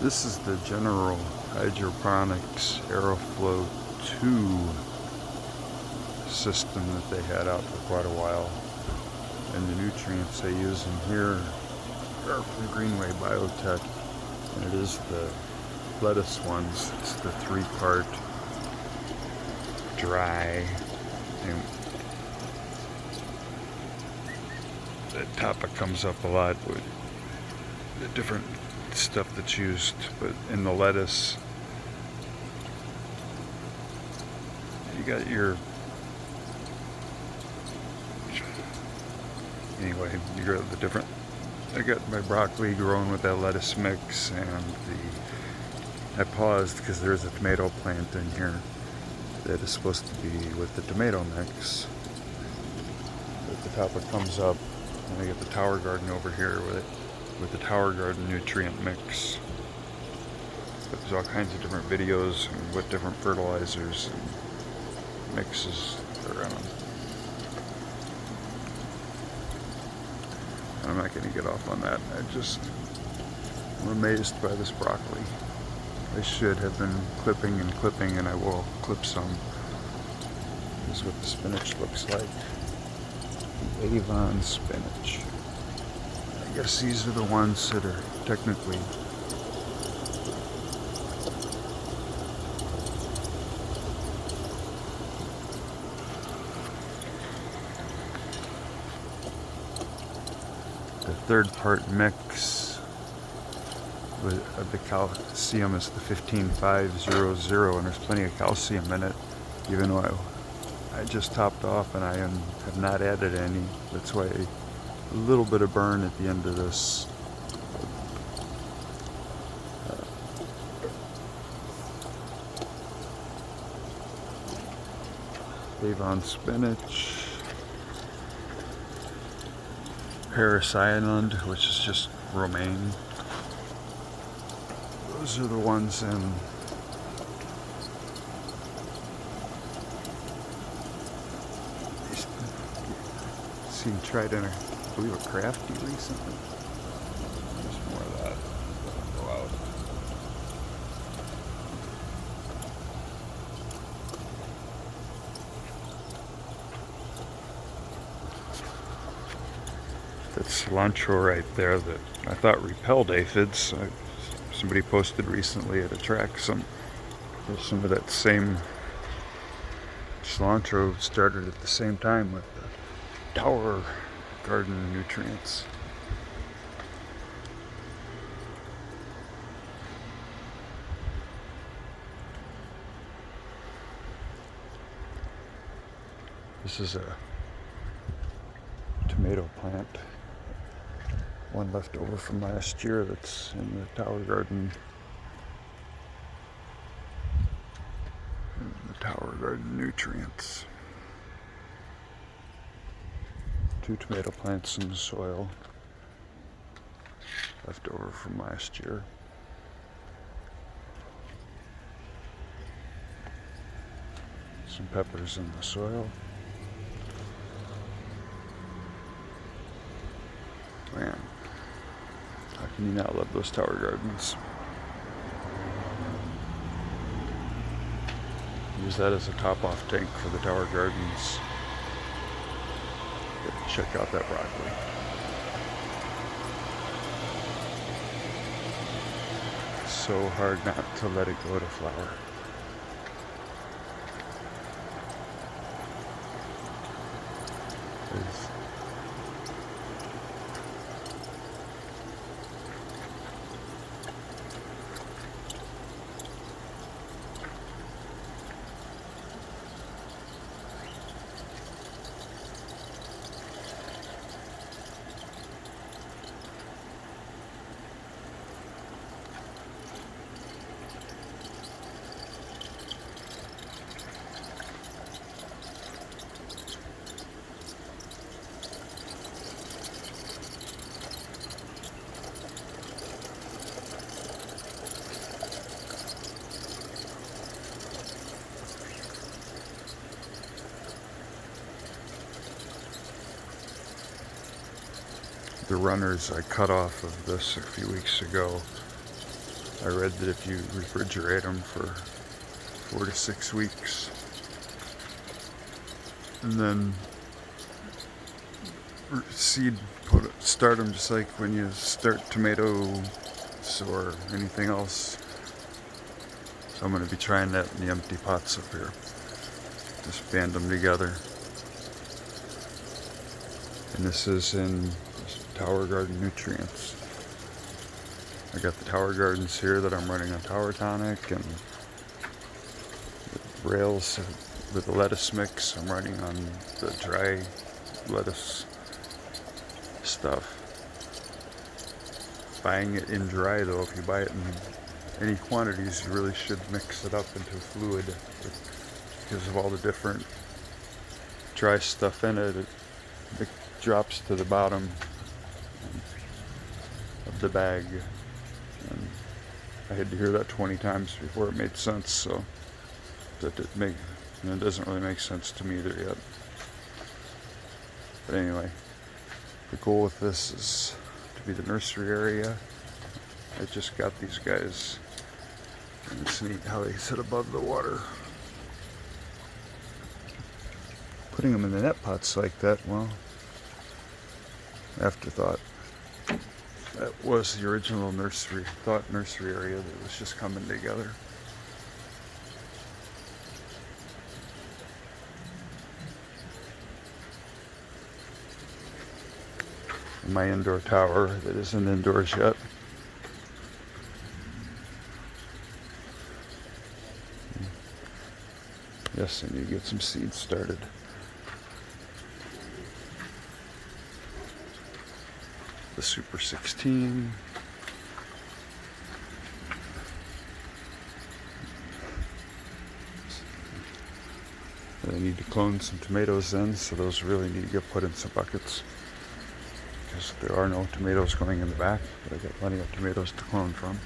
This is the General Hydroponics Aeroflow 2 system that they had out for quite a while. And the nutrients they use in here are from Greenway Biotech. And it is the lettuce ones. It's the 3-part dry. And that topic comes up a lot with the different stuff that's used, but in the lettuce you got your you got the different. I got my broccoli growing with that lettuce mix, and I paused because there's a tomato plant in here that is supposed to be with the tomato mix. At the top it comes up, and I got the Tower Garden over here with the Tower Garden nutrient mix. But there's all kinds of different videos and what different fertilizers and mixes are in them. I'm not going to get off on that. I'm amazed by this broccoli. I should have been clipping, and I will clip some. This is what the spinach looks like. The Avon spinach. I guess these are the ones that are technically the 3rd-part mix with the calcium is the 15500, and there's plenty of calcium in it, even though I just topped off and I have not added any. That's why a little bit of burn at the end of this. Avon spinach, Paris Island, which is just romaine. Those are the ones in seen tried in I believe a Crafty recently. There's more of that. That'll go out. That's cilantro right there that I thought repelled aphids. Somebody posted recently at a track some of that same cilantro started at the same time with the Tower Garden nutrients. This is a tomato plant, one left over from last year that's in the Tower Garden. The Tower Garden nutrients. 2 tomato plants in the soil, left over from last year. Some peppers in the soil. Man, how can you not love those Tower Gardens? Use that as a top-off tank for the Tower Gardens. Check out that broccoli. So hard not to let it go to flower. the runners I cut off of this a few weeks ago I read that if you refrigerate them for 4 to 6 weeks and then start them just like when you start tomatoes or anything else. So I'm going to be trying that in the empty pots up here. Just band them together. And this is in Tower Garden Nutrients. I got the Tower Gardens here that I'm running on Tower Tonic, and the rails with the lettuce mix I'm running on the dry lettuce stuff. Buying it in dry though, if you buy it in any quantities, you really should mix it up into fluid because of all the different dry stuff in it. It drops to the bottom of the bag, and I had to hear that 20 times before it made sense, so and it doesn't really make sense to me either yet. But anyway, the goal with this is to be the nursery area. I just got these guys, and it's neat how they sit above the water. Putting them in the net pots like that, well, afterthought. That was the original nursery area that was just coming together. My indoor tower that isn't indoors yet. Yes, I need to get some seeds started. The Super 16. I need to clone some tomatoes in, so those really need to get put in some buckets. Because there are no tomatoes going in the back, but I got plenty of tomatoes to clone from.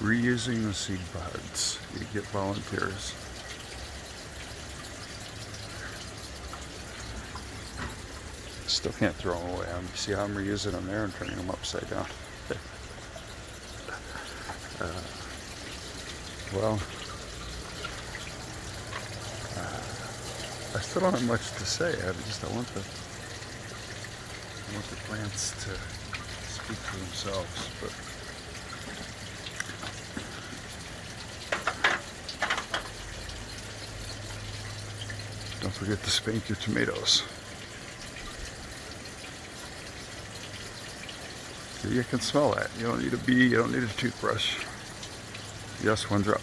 Reusing the seed pods. You get volunteers. Still can't throw them away. See how I'm reusing them there and turning them upside down. I still don't have much to say. I want the plants to speak for themselves, but don't forget to spank your tomatoes. You can smell that. You don't need a bee, you don't need a toothbrush. Yes, one drop.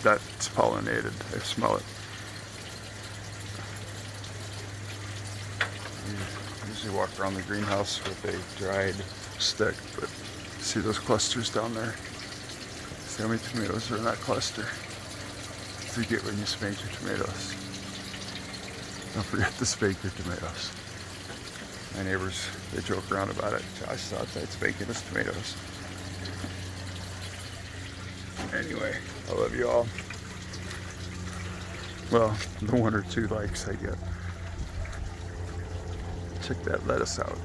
That's pollinated. I smell it. I usually walk around the greenhouse with a dried stick, but see those clusters down there? See how many tomatoes are in that cluster? That's what you get when you spank your tomatoes. Don't forget to spank your tomatoes. My neighbors, they joke around about it. Josh thought I'd spanking his tomatoes. Anyway, I love you all. Well, the 1 or 2 likes I get. Check that lettuce out.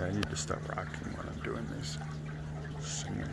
I need to stop rocking when I'm doing these, singing.